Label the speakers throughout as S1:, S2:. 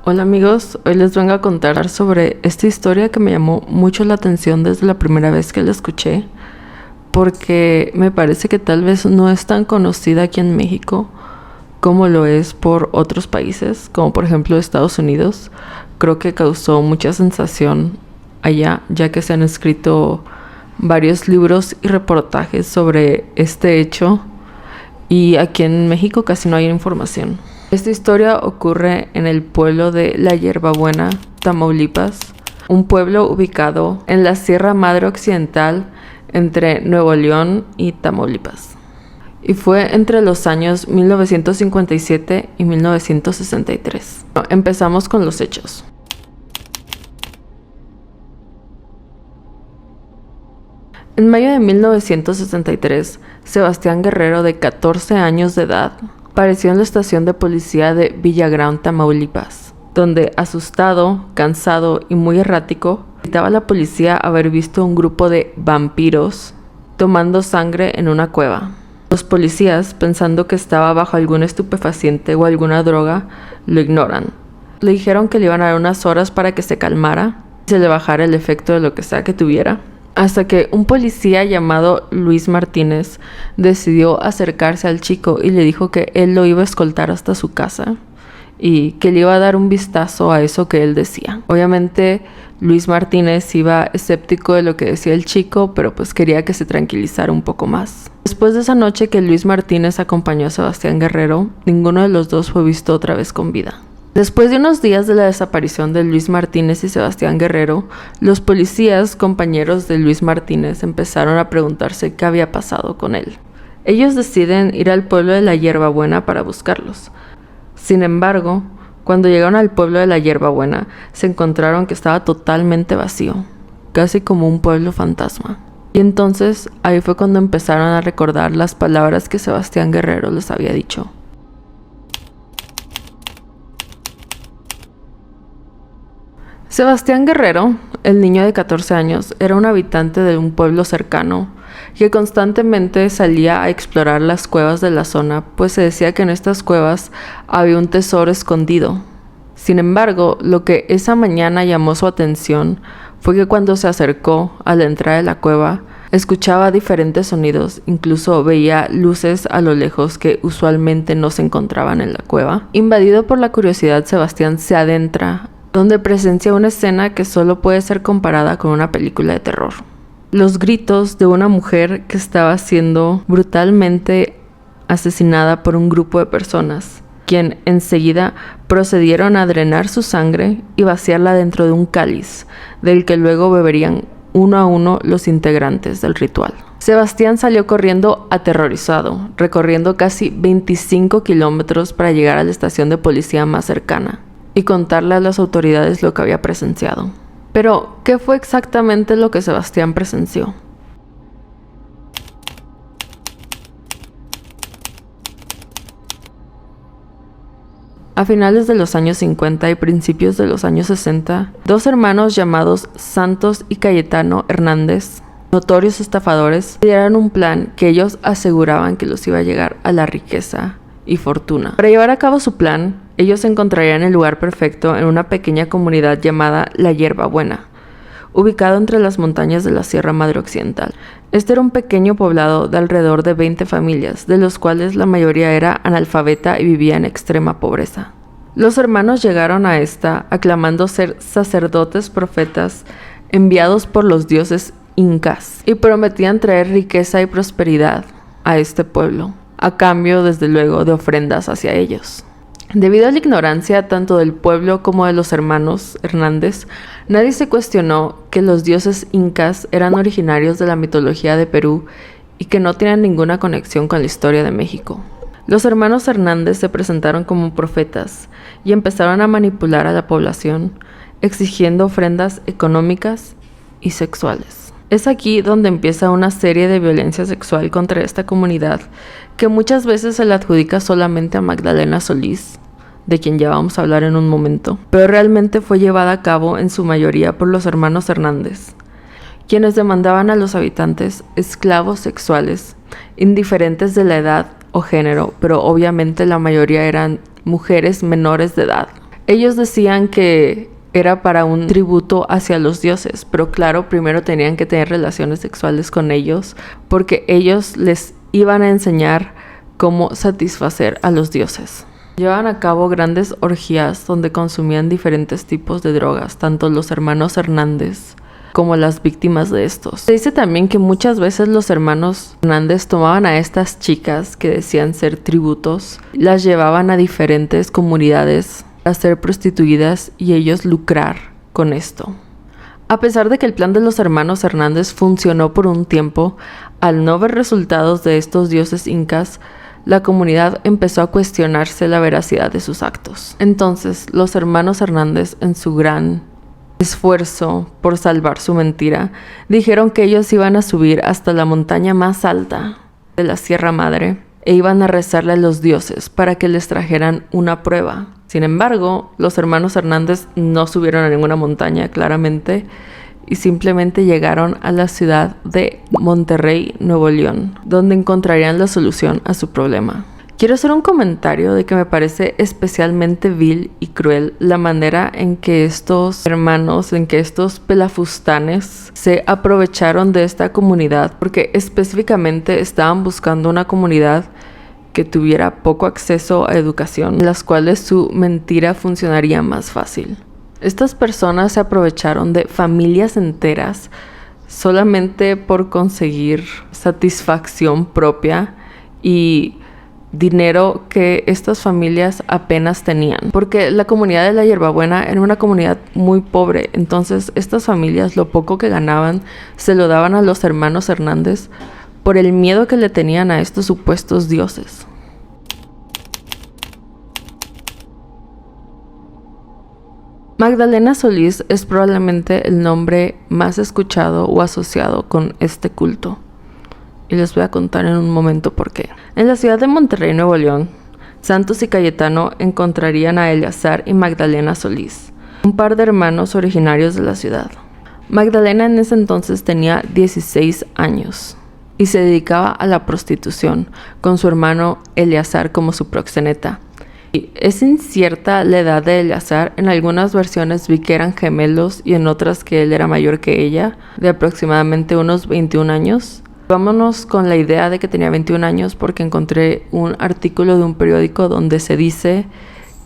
S1: Hola amigos, hoy les vengo a contar sobre esta historia que me llamó mucho la atención desde la primera vez que la escuché, porque me parece que tal vez no es tan conocida aquí en México como lo es por otros países, como por ejemplo Estados Unidos. Creo que causó mucha sensación allá, ya que se han escrito varios libros y reportajes sobre este hecho, y aquí en México casi no hay información. Esta historia ocurre en el pueblo de La Hierbabuena, Tamaulipas, un pueblo ubicado en la Sierra Madre Occidental entre Nuevo León y Tamaulipas. Y fue entre los años 1957 y 1963. Empezamos con los hechos. En mayo de 1963, Sebastián Guerrero, de 14 años de edad, apareció en la estación de policía de Villagrán, Tamaulipas, donde, asustado, cansado y muy errático, gritaba a la policía haber visto un grupo de vampiros tomando sangre en una cueva. Los policías, pensando que estaba bajo algún estupefaciente o alguna droga, lo ignoran. Le dijeron que le iban a dar unas horas para que se calmara y se le bajara el efecto de lo que sea que tuviera, hasta que un policía llamado Luis Martínez decidió acercarse al chico y le dijo que él lo iba a escoltar hasta su casa y que le iba a dar un vistazo a eso que él decía. Obviamente Luis Martínez iba escéptico de lo que decía el chico, pero pues quería que se tranquilizara un poco más. Después de esa noche que Luis Martínez acompañó a Sebastián Guerrero, ninguno de los dos fue visto otra vez con vida. Después de unos días de la desaparición de Luis Martínez y Sebastián Guerrero, los policías, compañeros de Luis Martínez, empezaron a preguntarse qué había pasado con él. Ellos deciden ir al pueblo de La Hierbabuena para buscarlos. Sin embargo, cuando llegaron al pueblo de La Hierbabuena, se encontraron que estaba totalmente vacío, casi como un pueblo fantasma. Y entonces, ahí fue cuando empezaron a recordar las palabras que Sebastián Guerrero les había dicho. Sebastián Guerrero, el niño de 14 años, era un habitante de un pueblo cercano que constantemente salía a explorar las cuevas de la zona, pues se decía que en estas cuevas había un tesoro escondido. Sin embargo, lo que esa mañana llamó su atención fue que cuando se acercó a la entrada de la cueva, escuchaba diferentes sonidos, incluso veía luces a lo lejos que usualmente no se encontraban en la cueva. Invadido por la curiosidad, Sebastián se adentra, donde presencia una escena que solo puede ser comparada con una película de terror. Los gritos de una mujer que estaba siendo brutalmente asesinada por un grupo de personas, quien enseguida procedieron a drenar su sangre y vaciarla dentro de un cáliz, del que luego beberían uno a uno los integrantes del ritual. Sebastián salió corriendo aterrorizado, recorriendo casi 25 kilómetros para llegar a la estación de policía más cercana y contarle a las autoridades lo que había presenciado. Pero, ¿qué fue exactamente lo que Sebastián presenció? A finales de los años 50 y principios de los años 60, dos hermanos llamados Santos y Cayetano Hernández, notorios estafadores, idearon un plan que ellos aseguraban que los iba a llegar a la riqueza y fortuna. Para llevar a cabo su plan, ellos se encontrarían el lugar perfecto en una pequeña comunidad llamada La Hierbabuena, ubicado entre las montañas de la Sierra Madre Occidental. Este era un pequeño poblado de alrededor de 20 familias, de los cuales la mayoría era analfabeta y vivía en extrema pobreza. Los hermanos llegaron a esta aclamando ser sacerdotes profetas enviados por los dioses incas y prometían traer riqueza y prosperidad a este pueblo, a cambio, desde luego, de ofrendas hacia ellos. Debido a la ignorancia tanto del pueblo como de los hermanos Hernández, nadie se cuestionó que los dioses incas eran originarios de la mitología de Perú y que no tenían ninguna conexión con la historia de México. Los hermanos Hernández se presentaron como profetas y empezaron a manipular a la población, exigiendo ofrendas económicas y sexuales. Es aquí donde empieza una serie de violencia sexual contra esta comunidad, que muchas veces se le adjudica solamente a Magdalena Solís, de quien ya vamos a hablar en un momento, pero realmente fue llevada a cabo en su mayoría por los hermanos Hernández, quienes demandaban a los habitantes esclavos sexuales, indiferentes de la edad o género, pero obviamente la mayoría eran mujeres menores de edad. Ellos decían que era para un tributo hacia los dioses, pero claro, primero tenían que tener relaciones sexuales con ellos porque ellos les iban a enseñar cómo satisfacer a los dioses. Llevaban a cabo grandes orgías donde consumían diferentes tipos de drogas, tanto los hermanos Hernández como las víctimas de estos. Se dice también que muchas veces los hermanos Hernández tomaban a estas chicas que decían ser tributos, las llevaban a diferentes comunidades a ser prostituidas y ellos lucrar con esto. A pesar de que el plan de los hermanos Hernández funcionó por un tiempo, al no ver resultados de estos dioses incas, la comunidad empezó a cuestionarse la veracidad de sus actos. Entonces, los hermanos Hernández, en su gran esfuerzo por salvar su mentira, dijeron que ellos iban a subir hasta la montaña más alta de la Sierra Madre e iban a rezarle a los dioses para que les trajeran una prueba. Sin embargo, los hermanos Hernández no subieron a ninguna montaña, claramente, y simplemente llegaron a la ciudad de Monterrey, Nuevo León, donde encontrarían la solución a su problema. Quiero hacer un comentario de que me parece especialmente vil y cruel la manera en que estos hermanos, en que estos pelafustanes se aprovecharon de esta comunidad, porque específicamente estaban buscando una comunidad que tuviera poco acceso a educación, en las cuales su mentira funcionaría más fácil. Estas personas se aprovecharon de familias enteras solamente por conseguir satisfacción propia y dinero que estas familias apenas tenían, porque la comunidad de la Hierbabuena era una comunidad muy pobre. Entonces estas familias lo poco que ganaban se lo daban a los hermanos Hernández por el miedo que le tenían a estos supuestos dioses. Magdalena Solís es probablemente el nombre más escuchado o asociado con este culto. Y les voy a contar en un momento por qué. En la ciudad de Monterrey, Nuevo León, Santos y Cayetano encontrarían a Eleazar y Magdalena Solís, un par de hermanos originarios de la ciudad. Magdalena en ese entonces tenía 16 años y se dedicaba a la prostitución, con su hermano Eleazar como su proxeneta. Y es incierta la edad de Eleazar. En algunas versiones vi que eran gemelos y en otras que él era mayor que ella, de aproximadamente unos 21 años. Vámonos con la idea de que tenía 21 años porque encontré un artículo de un periódico donde se dice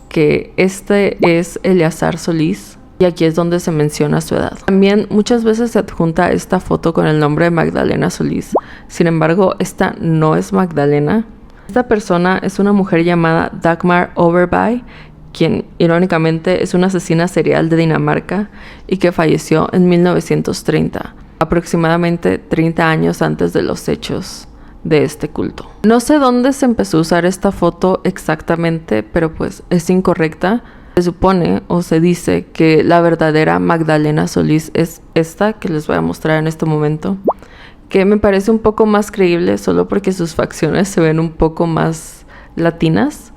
S1: que este es Eleazar Solís y aquí es donde se menciona su edad. También muchas veces se adjunta esta foto con el nombre de Magdalena Solís. Sin embargo, esta no es Magdalena. Esta persona es una mujer llamada Dagmar Overby, quien irónicamente es una asesina serial de Dinamarca y que falleció en 1930. Aproximadamente 30 años antes de los hechos de este culto. No sé dónde se empezó a usar esta foto exactamente, pero pues es incorrecta. Se supone o se dice que la verdadera Magdalena Solís es esta que les voy a mostrar en este momento, que me parece un poco más creíble solo porque sus facciones se ven un poco más latinas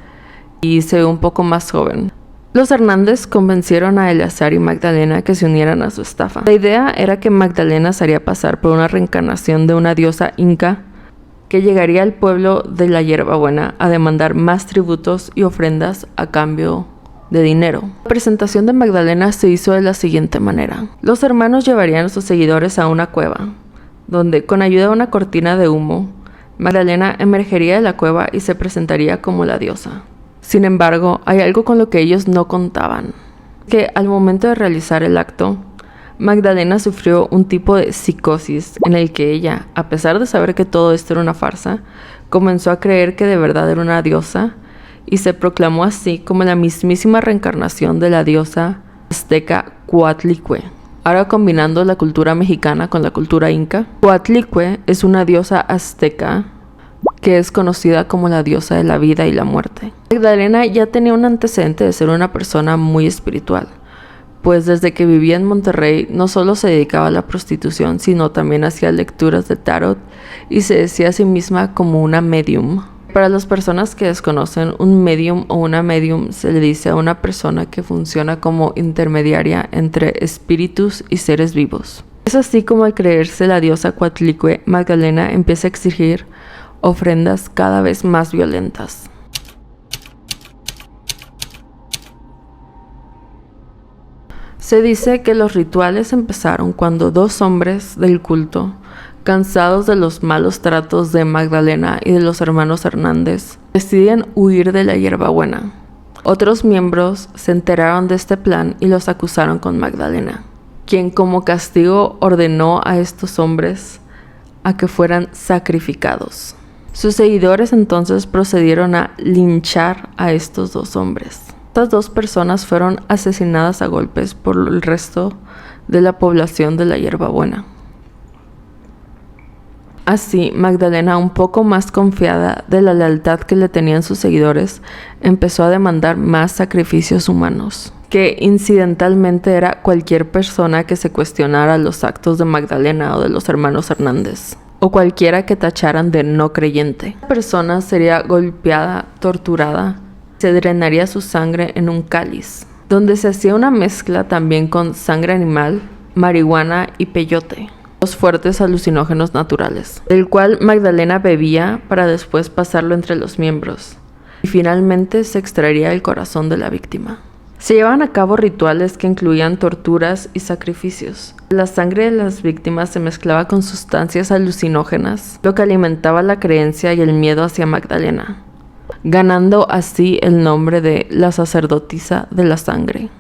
S1: y se ve un poco más joven. Los Hernández convencieron a Eleazar y Magdalena que se unieran a su estafa. La idea era que Magdalena se haría pasar por una reencarnación de una diosa inca que llegaría al pueblo de la Hierbabuena a demandar más tributos y ofrendas a cambio de dinero. La presentación de Magdalena se hizo de la siguiente manera. Los hermanos llevarían a sus seguidores a una cueva, donde con ayuda de una cortina de humo, Magdalena emergería de la cueva y se presentaría como la diosa. Sin embargo, hay algo con lo que ellos no contaban, que al momento de realizar el acto, Magdalena sufrió un tipo de psicosis en el que ella, a pesar de saber que todo esto era una farsa, comenzó a creer que de verdad era una diosa y se proclamó así como la mismísima reencarnación de la diosa azteca Coatlicue. Ahora combinando la cultura mexicana con la cultura inca, Coatlicue es una diosa azteca que es conocida como la diosa de la vida y la muerte. Magdalena ya tenía un antecedente de ser una persona muy espiritual, pues desde que vivía en Monterrey no solo se dedicaba a la prostitución, sino también hacía lecturas de tarot y se decía a sí misma como una medium. Para las personas que desconocen, un medium o una medium se le dice a una persona que funciona como intermediaria entre espíritus y seres vivos. Es así como al creerse la diosa Coatlicue, Magdalena empieza a exigir ofrendas cada vez más violentas. Se dice que los rituales empezaron cuando dos hombres del culto, cansados de los malos tratos de Magdalena y de los hermanos Hernández, deciden huir de la hierbabuena. Otros miembros se enteraron de este plan y los acusaron con Magdalena, quien como castigo ordenó a estos hombres a que fueran sacrificados. Sus seguidores entonces procedieron a linchar a estos dos hombres. Estas dos personas fueron asesinadas a golpes por el resto de la población de la hierbabuena. Así, Magdalena, un poco más confiada de la lealtad que le tenían sus seguidores, empezó a demandar más sacrificios humanos, que incidentalmente era cualquier persona que se cuestionara los actos de Magdalena o de los hermanos Hernández, o cualquiera que tacharan de no creyente. La persona sería golpeada, torturada, se drenaría su sangre en un cáliz, donde se hacía una mezcla también con sangre animal, marihuana y peyote, dos fuertes alucinógenos naturales, del cual Magdalena bebía para después pasarlo entre los miembros, y finalmente se extraería el corazón de la víctima. Se llevaban a cabo rituales que incluían torturas y sacrificios. La sangre de las víctimas se mezclaba con sustancias alucinógenas, lo que alimentaba la creencia y el miedo hacia Magdalena, ganando así el nombre de la sacerdotisa de la sangre.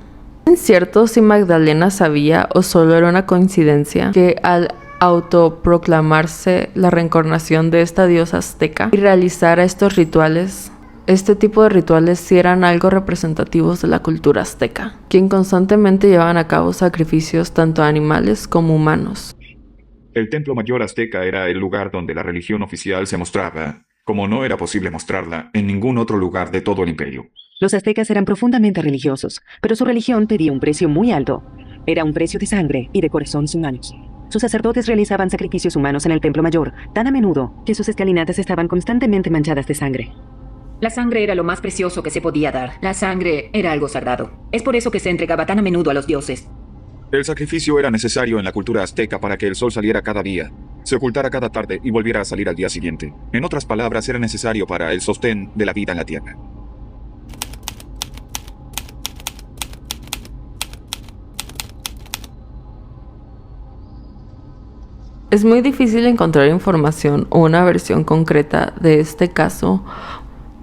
S1: No es cierto si Magdalena sabía o solo era una coincidencia que al autoproclamarse la reencarnación de esta diosa azteca y realizara estos rituales, este tipo de rituales sí eran algo representativos de la cultura azteca, quien constantemente llevaban a cabo sacrificios tanto a animales como humanos.
S2: El templo mayor azteca era el lugar donde la religión oficial se mostraba, como no era posible mostrarla en ningún otro lugar de todo el imperio.
S3: Los aztecas eran profundamente religiosos, pero su religión pedía un precio muy alto. Era un precio de sangre y de corazones humanos. Sus sacerdotes realizaban sacrificios humanos en el templo mayor, tan a menudo que sus escalinatas estaban constantemente manchadas de sangre.
S4: La sangre era lo más precioso que se podía dar. La sangre era algo sagrado. Es por eso que se entregaba tan a menudo a los dioses.
S2: El sacrificio era necesario en la cultura azteca para que el sol saliera cada día, se ocultara cada tarde y volviera a salir al día siguiente. En otras palabras, era necesario para el sostén de la vida en la tierra.
S1: Es muy difícil encontrar información o una versión concreta de este caso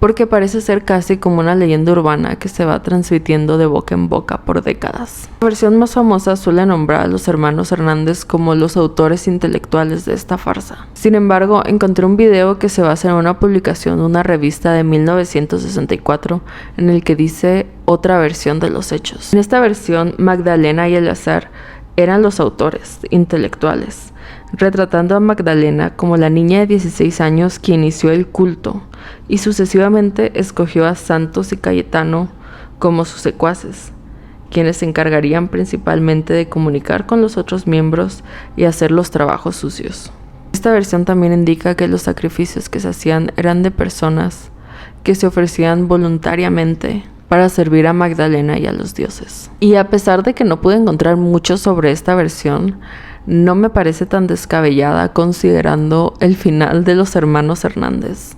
S1: porque parece ser casi como una leyenda urbana que se va transmitiendo de boca en boca por décadas. La versión más famosa suele nombrar a los hermanos Hernández como los autores intelectuales de esta farsa. Sin embargo, encontré un video que se basa en una publicación de una revista de 1964 en el que dice otra versión de los hechos. En esta versión, Magdalena y Eleazar eran los autores intelectuales, retratando a Magdalena como la niña de 16 años que inició el culto y sucesivamente escogió a Santos y Cayetano como sus secuaces, quienes se encargarían principalmente de comunicar con los otros miembros y hacer los trabajos sucios. Esta versión también indica que los sacrificios que se hacían eran de personas que se ofrecían voluntariamente para servir a Magdalena y a los dioses. Y a pesar de que no pude encontrar mucho sobre esta versión, no me parece tan descabellada considerando el final de los hermanos Hernández.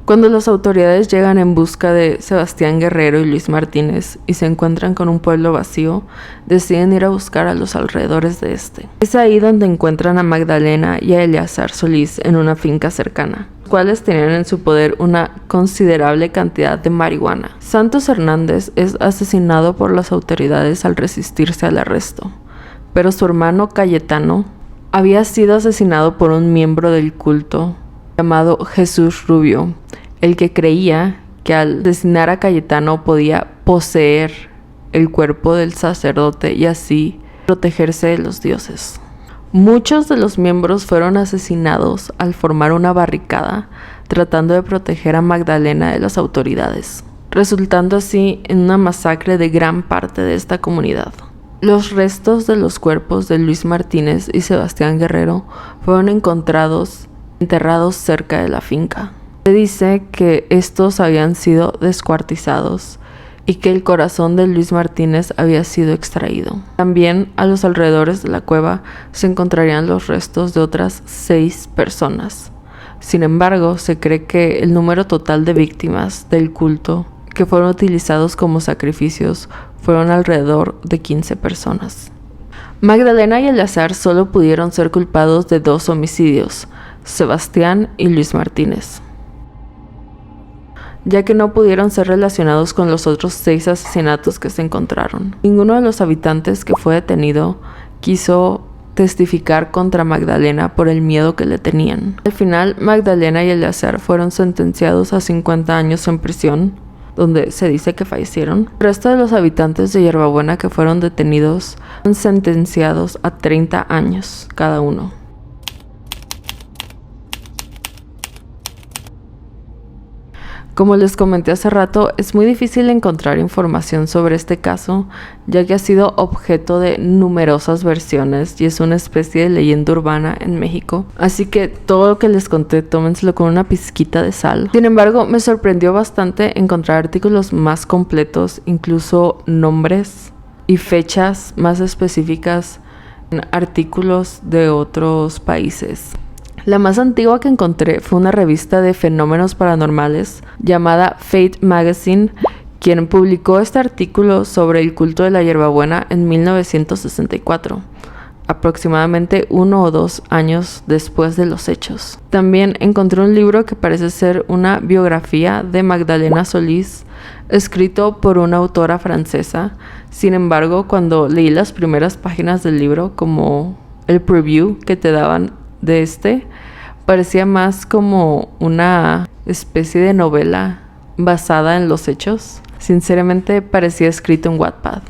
S1: Cuando las autoridades llegan en busca de Sebastián Guerrero y Luis Martínez y se encuentran con un pueblo vacío, deciden ir a buscar a los alrededores de este. Es ahí donde encuentran a Magdalena y a Eleazar Solís en una finca cercana, los cuales tenían en su poder una considerable cantidad de marihuana. Santos Hernández es asesinado por las autoridades al resistirse al arresto, pero su hermano Cayetano había sido asesinado por un miembro del culto llamado Jesús Rubio, el que creía que al asesinar a Cayetano podía poseer el cuerpo del sacerdote y así protegerse de los dioses. Muchos de los miembros fueron asesinados al formar una barricada tratando de proteger a Magdalena de las autoridades, resultando así en una masacre de gran parte de esta comunidad. Los restos de los cuerpos de Luis Martínez y Sebastián Guerrero fueron encontrados enterrados cerca de la finca. Se dice que estos habían sido descuartizados y que el corazón de Luis Martínez había sido extraído. También a los alrededores de la cueva se encontrarían los restos de otras 6 personas. Sin embargo, se cree que el número total de víctimas del culto que fueron utilizados como sacrificios fueron alrededor de 15 personas. Magdalena y Eleazar solo pudieron ser culpados de 2 homicidios, Sebastián y Luis Martínez, ya que no pudieron ser relacionados con los otros 6 asesinatos que se encontraron. Ninguno de los habitantes que fue detenido quiso testificar contra Magdalena por el miedo que le tenían. Al final, Magdalena y Eleazar fueron sentenciados a 50 años en prisión, donde se dice que fallecieron. El resto de los habitantes de Hierbabuena que fueron detenidos fueron sentenciados a 30 años cada uno. Como les comenté hace rato, es muy difícil encontrar información sobre este caso, ya que ha sido objeto de numerosas versiones y es una especie de leyenda urbana en México. Así que todo lo que les conté, tómenselo con una pizquita de sal. Sin embargo, me sorprendió bastante encontrar artículos más completos, incluso nombres y fechas más específicas en artículos de otros países. La más antigua que encontré fue una revista de fenómenos paranormales llamada Fate Magazine, quien publicó este artículo sobre el culto de la hierbabuena en 1964, aproximadamente 1 o 2 años después de los hechos. También encontré un libro que parece ser una biografía de Magdalena Solís, escrito por una autora francesa. Sin embargo, cuando leí las primeras páginas del libro, como el preview que te daban de parecía más como una especie de novela basada en los hechos. Sinceramente parecía escrito en Wattpad.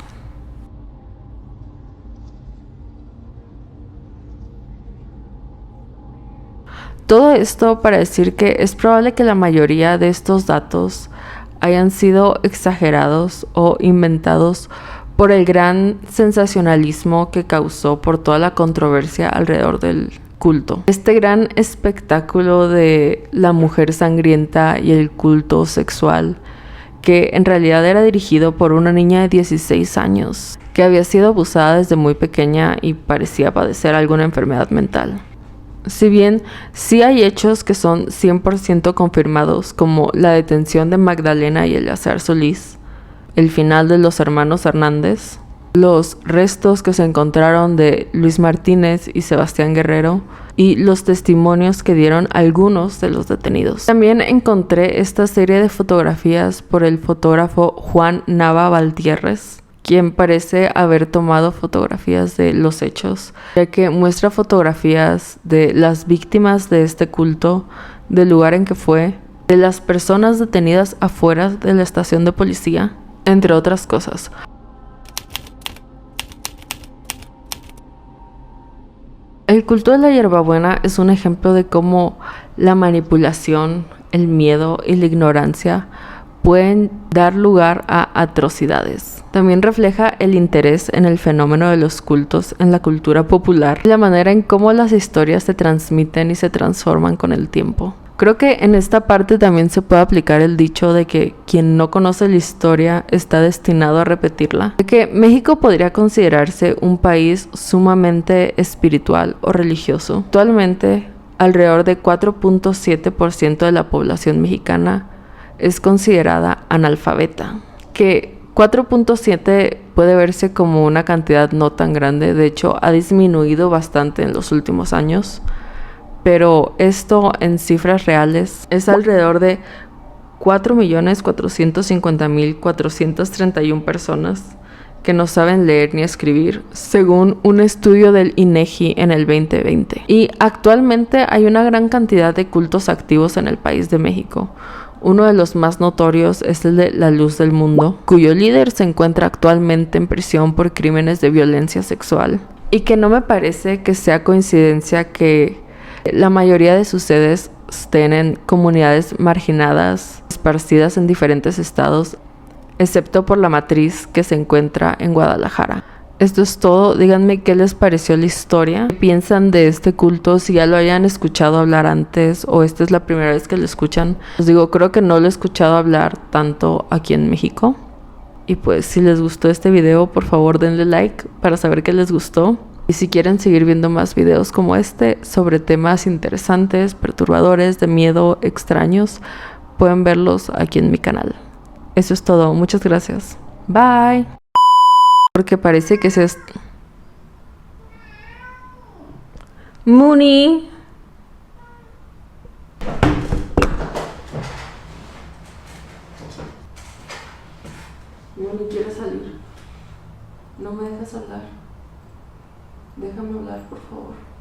S1: Todo esto para decir que es probable que la mayoría de estos datos hayan sido exagerados o inventados por el gran sensacionalismo que causó por toda la controversia alrededor del culto. Este gran espectáculo de la mujer sangrienta y el culto sexual, que en realidad era dirigido por una niña de 16 años, que había sido abusada desde muy pequeña y parecía padecer alguna enfermedad mental. Si bien sí hay hechos que son 100% confirmados, como la detención de Magdalena y Eleazar Solís, el final de los hermanos Hernández, los restos que se encontraron de Luis Martínez y Sebastián Guerrero y los testimonios que dieron algunos de los detenidos. También encontré esta serie de fotografías por el fotógrafo Juan Nava Valtierres, quien parece haber tomado fotografías de los hechos, ya que muestra fotografías de las víctimas de este culto, del lugar en que fue, de las personas detenidas afuera de la estación de policía, entre otras cosas. El culto de la hierbabuena es un ejemplo de cómo la manipulación, el miedo y la ignorancia pueden dar lugar a atrocidades. También refleja el interés en el fenómeno de los cultos en la cultura popular y la manera en cómo las historias se transmiten y se transforman con el tiempo. Creo que en esta parte también se puede aplicar el dicho de que quien no conoce la historia está destinado a repetirla. De que México podría considerarse un país sumamente espiritual o religioso. Actualmente, alrededor de 4.7% de la población mexicana es considerada analfabeta. Que 4.7 puede verse como una cantidad no tan grande, de hecho ha disminuido bastante en los últimos años. Pero esto en cifras reales es alrededor de 4.450.431 personas que no saben leer ni escribir, según un estudio del INEGI en el 2020. Y actualmente hay una gran cantidad de cultos activos en el país de México. Uno de los más notorios es el de La Luz del Mundo, cuyo líder se encuentra actualmente en prisión por crímenes de violencia sexual. Y que no me parece que sea coincidencia que la mayoría de sus sedes estén en comunidades marginadas, esparcidas en diferentes estados, excepto por la matriz que se encuentra en Guadalajara. Esto es todo. Díganme qué les pareció la historia, qué piensan de este culto, si ya lo hayan escuchado hablar antes o esta es la primera vez que lo escuchan. Os digo, creo que no lo he escuchado hablar tanto aquí en México. Y pues si les gustó este video, por favor denle like para saber que les gustó. Y si quieren seguir viendo más videos como este sobre temas interesantes, perturbadores, de miedo, extraños, pueden verlos aquí en mi canal. Eso es todo, muchas gracias. Bye. Porque parece que es Mooney. Mooney quiere salir. No me dejas hablar. Déjame hablar, por favor.